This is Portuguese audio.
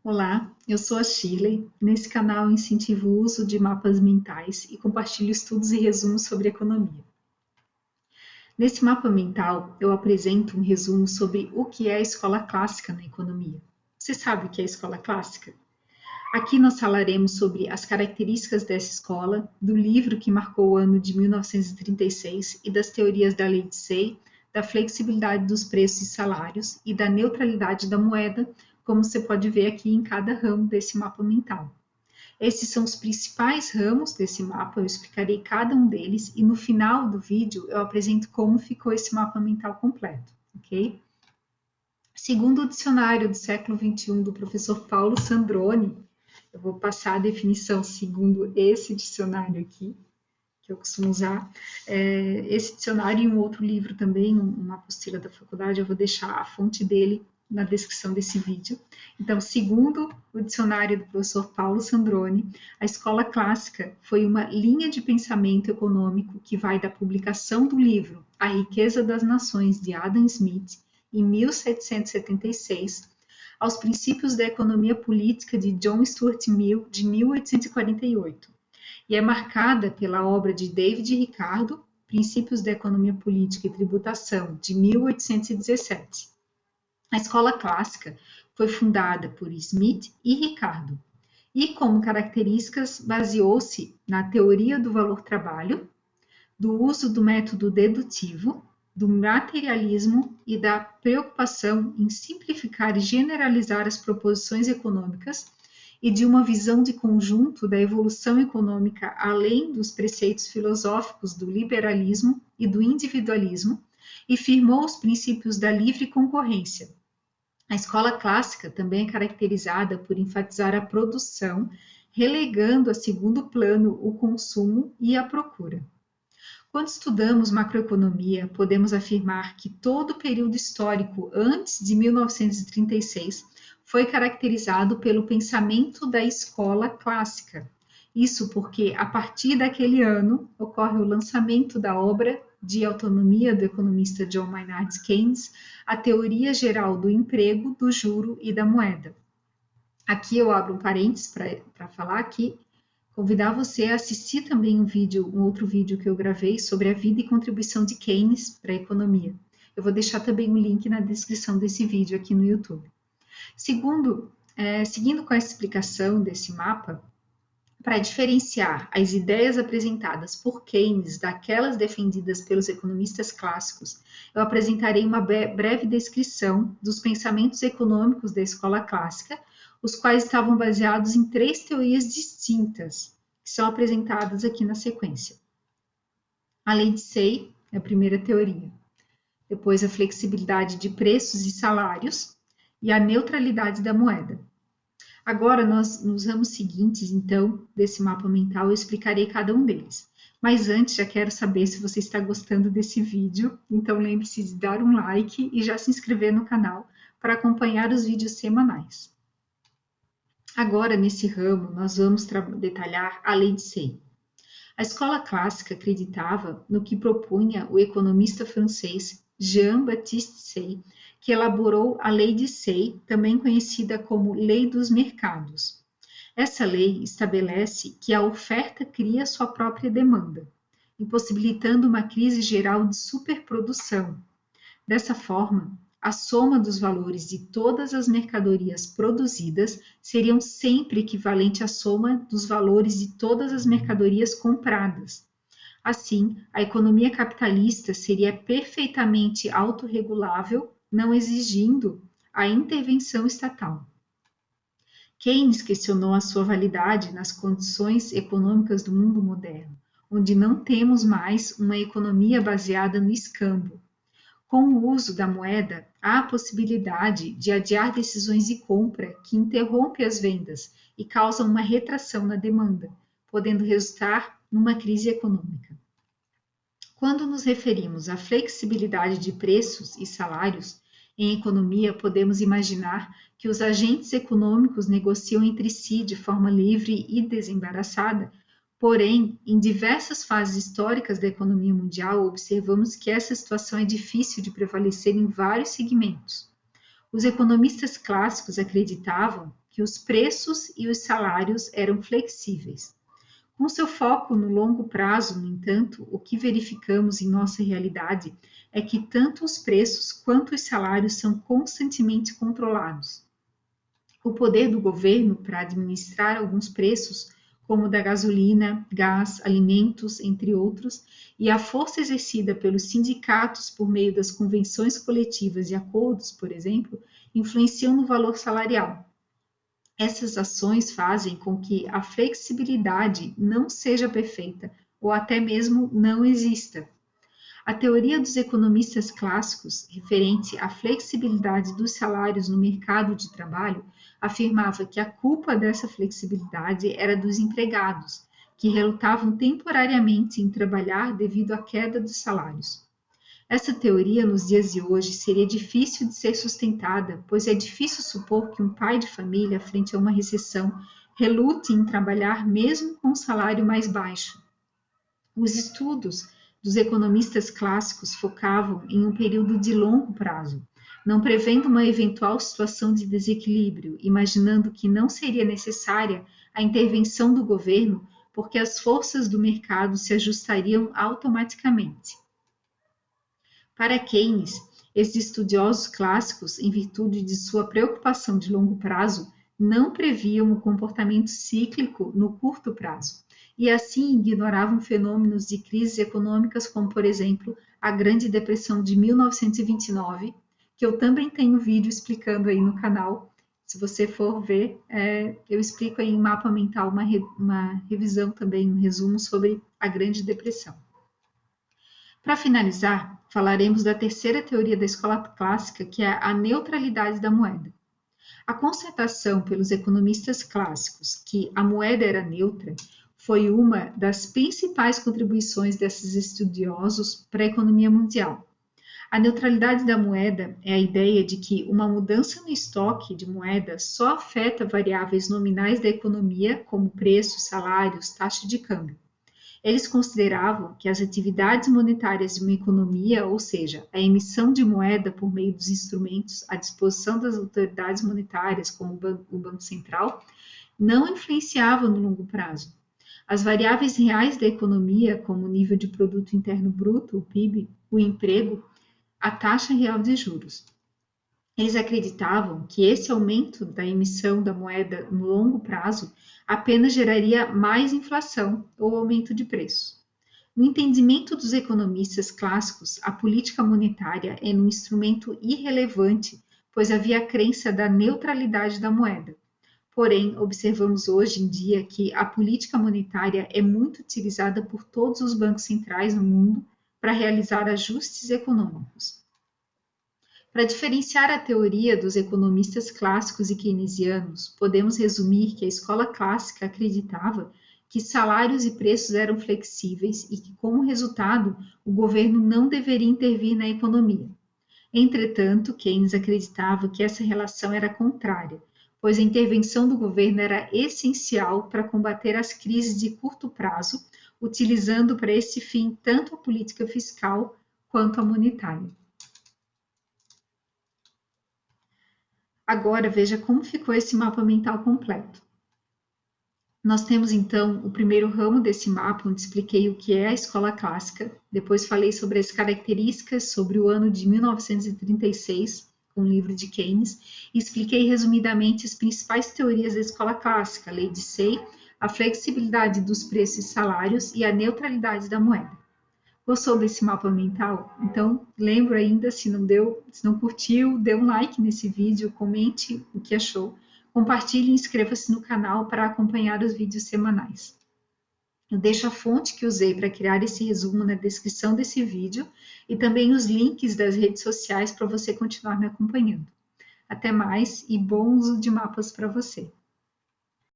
Olá, eu sou a Shirley. Nesse canal eu incentivo o uso de mapas mentais e compartilho estudos e resumos sobre economia. Nesse mapa mental, eu apresento um resumo sobre o que é a escola clássica na economia. Você sabe o que é a escola clássica? Aqui nós falaremos sobre as características dessa escola, do livro que marcou o ano de 1936 e das teorias da lei de Say, da flexibilidade dos preços e salários e da neutralidade da moeda, como você pode ver aqui em cada ramo desse mapa mental. Esses são os principais ramos desse mapa, eu explicarei cada um deles e no final do vídeo eu apresento como ficou esse mapa mental completo, ok? Segundo o dicionário do século XXI do professor Paulo Sandroni, eu vou passar a definição segundo esse dicionário aqui, que eu costumo usar. Esse dicionário e um outro livro também, uma apostila da faculdade, eu vou deixar a fonte dele na descrição desse vídeo. Então, segundo o dicionário do professor Paulo Sandroni, a escola clássica foi uma linha de pensamento econômico que vai da publicação do livro A Riqueza das Nações, de Adam Smith, em 1776, aos princípios da economia política de John Stuart Mill, de 1848, e é marcada pela obra de David Ricardo, Princípios da Economia Política e Tributação, de 1817. A escola clássica foi fundada por Smith e Ricardo, e como características baseou-se na teoria do valor-trabalho, do uso do método dedutivo, do materialismo e da preocupação em simplificar e generalizar as proposições econômicas e de uma visão de conjunto da evolução econômica além dos preceitos filosóficos do liberalismo e do individualismo, e firmou os princípios da livre concorrência. A escola clássica também é caracterizada por enfatizar a produção, relegando a segundo plano o consumo e a procura. Quando estudamos macroeconomia, podemos afirmar que todo o período histórico antes de 1936 foi caracterizado pelo pensamento da escola clássica. Isso porque, a partir daquele ano, ocorre o lançamento da obra de autonomia do economista John Maynard Keynes, A Teoria Geral do Emprego, do Juro e da Moeda. Aqui eu abro um parênteses para falar que convidar você a assistir também um outro vídeo que eu gravei sobre a vida e contribuição de Keynes para a economia. Eu vou deixar também um link na descrição desse vídeo aqui no YouTube. Seguindo com essa explicação desse mapa, para diferenciar as ideias apresentadas por Keynes daquelas defendidas pelos economistas clássicos, eu apresentarei uma breve descrição dos pensamentos econômicos da escola clássica, os quais estavam baseados em três teorias distintas, que são apresentadas aqui na sequência. A lei de Say é a primeira teoria, depois a flexibilidade de preços e salários e a neutralidade da moeda. Agora, nos ramos seguintes, então, desse mapa mental, eu explicarei cada um deles. Mas antes, já quero saber se você está gostando desse vídeo, então lembre-se de dar um like e já se inscrever no canal para acompanhar os vídeos semanais. Agora, nesse ramo, nós vamos detalhar a lei de Say. A escola clássica acreditava no que propunha o economista francês Jean-Baptiste Say, que elaborou a Lei de Say, também conhecida como Lei dos Mercados. Essa lei estabelece que a oferta cria sua própria demanda, impossibilitando uma crise geral de superprodução. Dessa forma, a soma dos valores de todas as mercadorias produzidas seriam sempre equivalente à soma dos valores de todas as mercadorias compradas. Assim, a economia capitalista seria perfeitamente autorregulável, não exigindo a intervenção estatal. Keynes questionou a sua validade nas condições econômicas do mundo moderno, onde não temos mais uma economia baseada no escambo. Com o uso da moeda, há a possibilidade de adiar decisões de compra que interrompem as vendas e causam uma retração na demanda, podendo resultar numa crise econômica. Quando nos referimos à flexibilidade de preços e salários, em economia podemos imaginar que os agentes econômicos negociam entre si de forma livre e desembaraçada. Porém, em diversas fases históricas da economia mundial, observamos que essa situação é difícil de prevalecer em vários segmentos. Os economistas clássicos acreditavam que os preços e os salários eram flexíveis. Com seu foco no longo prazo, no entanto, o que verificamos em nossa realidade é que tanto os preços quanto os salários são constantemente controlados. O poder do governo para administrar alguns preços, como o da gasolina, gás, alimentos, entre outros, e a força exercida pelos sindicatos por meio das convenções coletivas e acordos, por exemplo, influenciam no valor salarial. Essas ações fazem com que a flexibilidade não seja perfeita ou até mesmo não exista. A teoria dos economistas clássicos, referente à flexibilidade dos salários no mercado de trabalho, afirmava que a culpa dessa flexibilidade era dos empregados, que relutavam temporariamente em trabalhar devido à queda dos salários. Essa teoria, nos dias de hoje, seria difícil de ser sustentada, pois é difícil supor que um pai de família, frente a uma recessão, relute em trabalhar mesmo com um salário mais baixo. Os estudos dos economistas clássicos focavam em um período de longo prazo, não prevendo uma eventual situação de desequilíbrio, imaginando que não seria necessária a intervenção do governo, porque as forças do mercado se ajustariam automaticamente. Para Keynes, esses estudiosos clássicos, em virtude de sua preocupação de longo prazo, não previam o comportamento cíclico no curto prazo, e assim ignoravam fenômenos de crises econômicas como, por exemplo, a Grande Depressão de 1929, que eu também tenho vídeo explicando aí no canal. Se você for ver, eu explico aí em Mapa Mental uma revisão também, um resumo sobre a Grande Depressão. Para finalizar, falaremos da terceira teoria da escola clássica, que é a neutralidade da moeda. A constatação pelos economistas clássicos que a moeda era neutra foi uma das principais contribuições desses estudiosos para a economia mundial. A neutralidade da moeda é a ideia de que uma mudança no estoque de moeda só afeta variáveis nominais da economia, como preços, salários, taxa de câmbio. Eles consideravam que as atividades monetárias de uma economia, ou seja, a emissão de moeda por meio dos instrumentos à disposição das autoridades monetárias, como o Banco Central, não influenciavam no longo prazo. As variáveis reais da economia, como o nível de produto interno bruto, o PIB, o emprego, a taxa real de juros. Eles acreditavam que esse aumento da emissão da moeda no longo prazo apenas geraria mais inflação ou aumento de preço. No entendimento dos economistas clássicos, a política monetária é um instrumento irrelevante, pois havia a crença da neutralidade da moeda. Porém, observamos hoje em dia que a política monetária é muito utilizada por todos os bancos centrais no mundo para realizar ajustes econômicos. Para diferenciar a teoria dos economistas clássicos e keynesianos, podemos resumir que a escola clássica acreditava que salários e preços eram flexíveis e que, como resultado, o governo não deveria intervir na economia. Entretanto, Keynes acreditava que essa relação era contrária, pois a intervenção do governo era essencial para combater as crises de curto prazo, utilizando para esse fim tanto a política fiscal quanto a monetária. Agora veja como ficou esse mapa mental completo. Nós temos então o primeiro ramo desse mapa, onde expliquei o que é a escola clássica, depois falei sobre as características, sobre o ano de 1936, com o livro de Keynes, e expliquei resumidamente as principais teorias da escola clássica, a lei de Say, a flexibilidade dos preços e salários e a neutralidade da moeda. Gostou desse mapa mental? Então, lembro ainda, se não curtiu, dê um like nesse vídeo, comente o que achou, compartilhe e inscreva-se no canal para acompanhar os vídeos semanais. Eu deixo a fonte que usei para criar esse resumo na descrição desse vídeo e também os links das redes sociais para você continuar me acompanhando. Até mais e bom uso de mapas para você!